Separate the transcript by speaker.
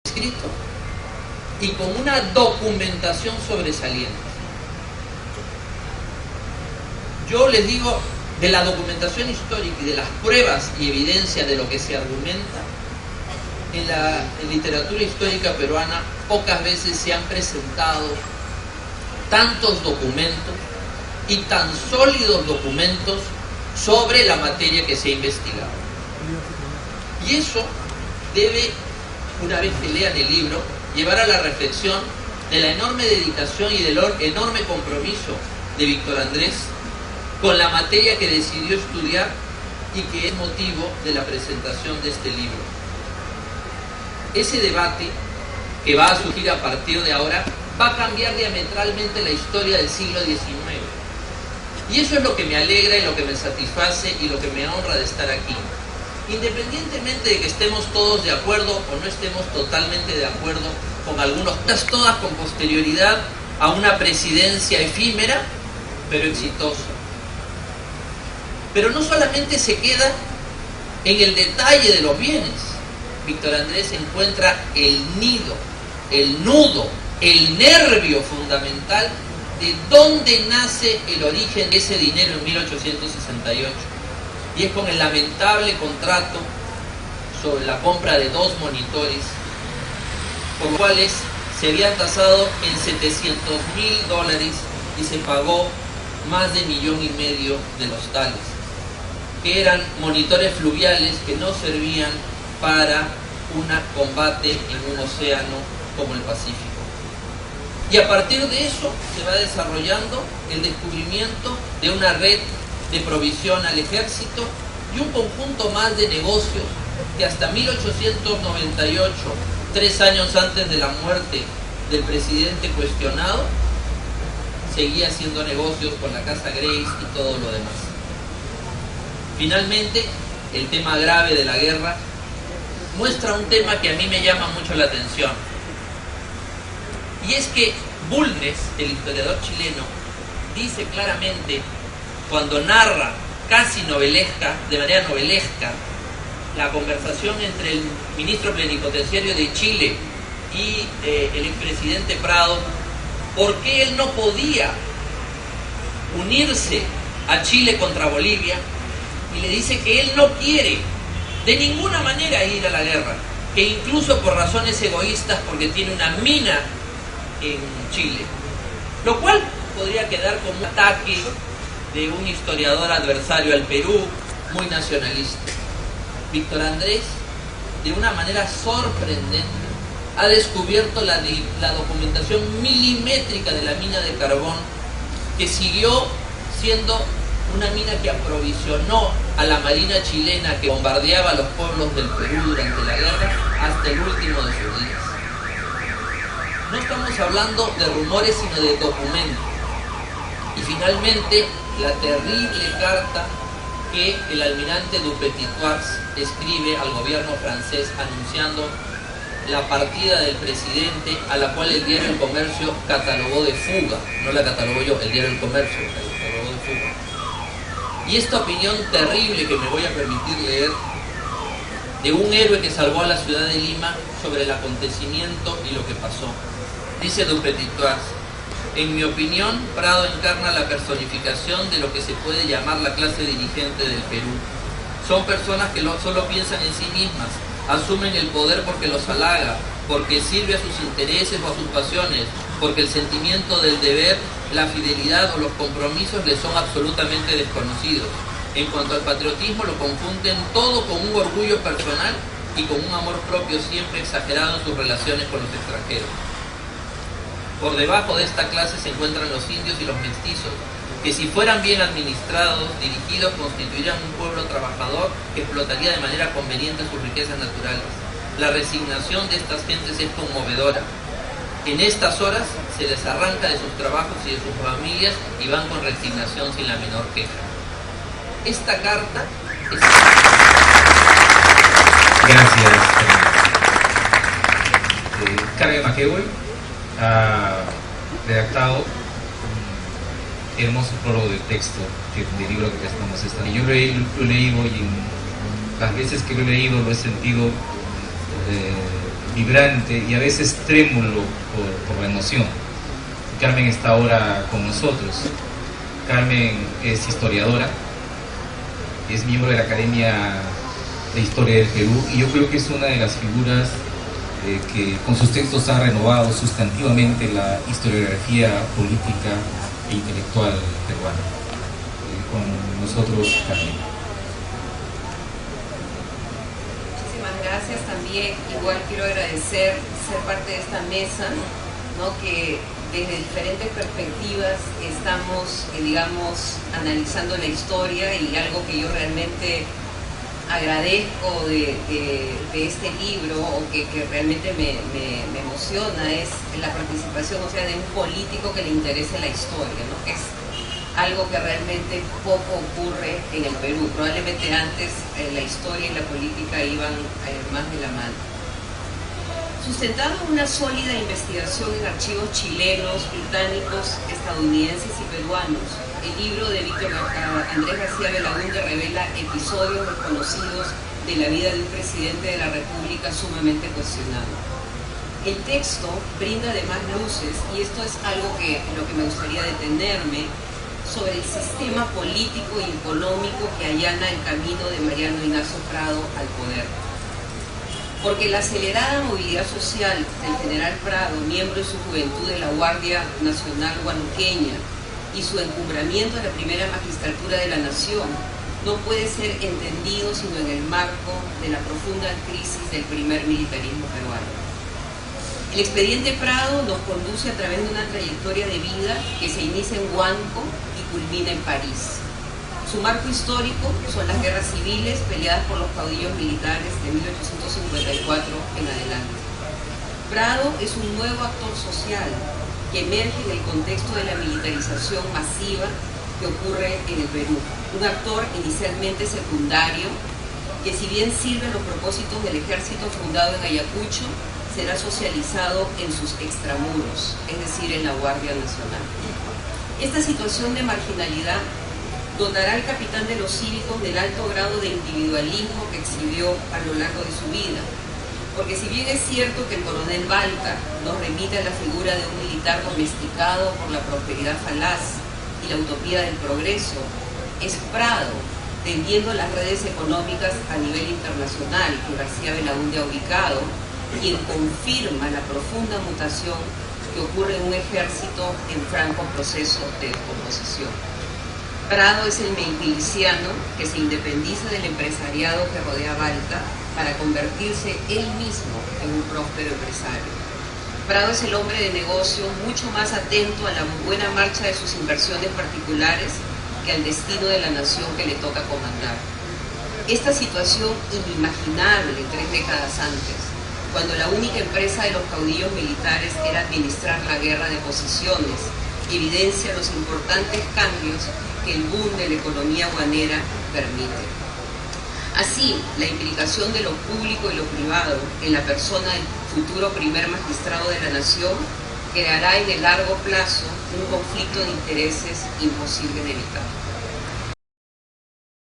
Speaker 1: escrito y con una documentación sobresaliente. Yo les digo, de la documentación histórica y de las pruebas y evidencias de lo que se argumenta, en la literatura histórica peruana pocas veces se han presentado tantos documentos y tan sólidos documentos sobre la materia que se ha investigado. Y eso debe, una vez que lean el libro, llevar a la reflexión de la enorme dedicación y del enorme compromiso de Víctor Andrés con la materia que decidió estudiar y que es motivo de la presentación de este libro. Ese debate que va a surgir a partir de ahora va a cambiar diametralmente la historia del siglo XIX. Y eso es lo que me alegra y lo que me satisface y lo que me honra de estar aquí. Independientemente de que estemos todos de acuerdo o no estemos totalmente de acuerdo con algunos, todas con posterioridad a una presidencia efímera, pero exitosa. Pero no solamente se queda en el detalle de los bienes. Víctor Andrés encuentra el nido, el nudo, el nervio fundamental de dónde nace el origen de ese dinero en 1868. Y es con el lamentable contrato sobre la compra de 2 monitores, por los cuales se habían tasado en $700,000 y se pagó más de 1,5 millones de los tales, que eran monitores fluviales que no servían para un combate en un océano como el Pacífico. Y a partir de eso se va desarrollando el descubrimiento de una red de provisión al ejército y un conjunto más de negocios que hasta 1898, 3 años antes de la muerte del presidente cuestionado, seguía haciendo negocios con la Casa Grace y todo lo demás. Finalmente, el tema grave de la guerra muestra un tema que a mí me llama mucho la atención. Y es que Bulnes, el historiador chileno, dice claramente, cuando narra casi novelesca, de manera novelesca, la conversación entre el ministro plenipotenciario de Chile y el expresidente Prado, por qué él no podía unirse a Chile contra Bolivia, y le dice que él no quiere de ninguna manera ir a la guerra, que incluso por razones egoístas, porque tiene una mina en Chile, lo cual podría quedar como un ataque de un historiador adversario al Perú, muy nacionalista. Víctor Andrés, de una manera sorprendente, ha descubierto la documentación milimétrica de la mina de carbón, que siguió siendo una mina que aprovisionó a la marina chilena que bombardeaba a los pueblos del Perú durante la guerra hasta el último de sus días. No estamos hablando de rumores, sino de documentos. Y finalmente, la terrible carta que el almirante Dupétit-Thouars escribe al gobierno francés anunciando la partida del presidente, a la cual el diario El Comercio catalogó de fuga. No la catalogó yo, el diario El Comercio la catalogó de fuga. Y esta opinión terrible que me voy a permitir leer, de un héroe que salvó a la ciudad de Lima sobre el acontecimiento y lo que pasó. Dice Dupétit-Thouars: en mi opinión, Prado encarna la personificación de lo que se puede llamar la clase dirigente del Perú. Son personas que solo piensan en sí mismas, asumen el poder porque los halaga, porque sirve a sus intereses o a sus pasiones, porque el sentimiento del deber, la fidelidad o los compromisos les son absolutamente desconocidos. En cuanto al patriotismo, lo confunden todo con un orgullo personal y con un amor propio siempre exagerado en sus relaciones con los extranjeros. Por debajo de esta clase se encuentran los indios y los mestizos, que si fueran bien administrados, dirigidos, constituirían un pueblo trabajador que explotaría de manera conveniente sus riquezas naturales. La resignación de estas gentes es conmovedora. En estas horas se les arranca de sus trabajos y de sus familias y van con resignación sin la menor queja. Esta carta es...
Speaker 2: Gracias. Carmen McEvoy ha redactado un hermoso prólogo del texto del libro que presentamos esta. Y yo lo he leído y las veces que lo he leído lo he sentido vibrante y a veces trémulo por la emoción. Carmen está ahora con nosotros. Carmen es historiadora, es miembro de la Academia de Historia del Perú y yo creo que es una de las figuras que con sus textos ha renovado sustantivamente la historiografía política e intelectual peruana. Con nosotros, Carmen.
Speaker 3: Muchísimas gracias. También igual quiero agradecer ser parte de esta mesa, ¿no? Que desde diferentes perspectivas estamos, digamos, analizando la historia, y algo que yo realmente agradezco de este libro, o que realmente me emociona, es la participación, o sea, de un político que le interese la historia, ¿no? Que es algo que realmente poco ocurre en el Perú. Probablemente antes la historia y la política iban más de la mano. Sustentado en una sólida investigación en archivos chilenos, británicos, estadounidenses y peruanos, el libro de Víctor Andrés García Belaúnde revela episodios desconocidos de la vida de un presidente de la República sumamente cuestionado. El texto brinda además luces, y esto es algo en lo que me gustaría detenerme, sobre el sistema político y económico que allana el camino de Mariano Ignacio Prado al poder. Porque la acelerada movilidad social del general Prado, miembro en su juventud de la Guardia Nacional Huanuqueña, y su encumbramiento a la primera magistratura de la nación, no puede ser entendido sino en el marco de la profunda crisis del primer militarismo peruano. El expediente Prado nos conduce a través de una trayectoria de vida que se inicia en Huanco y culmina en París. Su marco histórico son las guerras civiles peleadas por los caudillos militares de 1854 en adelante. Prado es un nuevo actor social que emerge en el contexto de la militarización masiva que ocurre en el Perú. Un actor inicialmente secundario que, si bien sirve a los propósitos del ejército fundado en Ayacucho, será socializado en sus extramuros, es decir, en la Guardia Nacional. Esta situación de marginalidad dotará al capitán de los cívicos del alto grado de individualismo que exhibió a lo largo de su vida. Porque si bien es cierto que el coronel Balta nos remite a la figura de un militar domesticado por la prosperidad falaz y la utopía del progreso, es Prado, tendiendo las redes económicas a nivel internacional que García Belaúnde ha ubicado, quien confirma la profunda mutación que ocurre en un ejército en franco proceso de descomposición. Prado es el miliciano que se independiza del empresariado que rodea a Balta para convertirse él mismo en un próspero empresario. Prado es el hombre de negocios mucho más atento a la buena marcha de sus inversiones particulares que al destino de la nación que le toca comandar. Esta situación inimaginable 3 décadas antes, cuando la única empresa de los caudillos militares era administrar la guerra de posiciones, evidencia los importantes cambios que el boom de la economía guanera permite. Así, la implicación de lo público y lo privado en la persona del futuro primer magistrado de la nación creará en el largo plazo un conflicto de intereses imposible de evitar.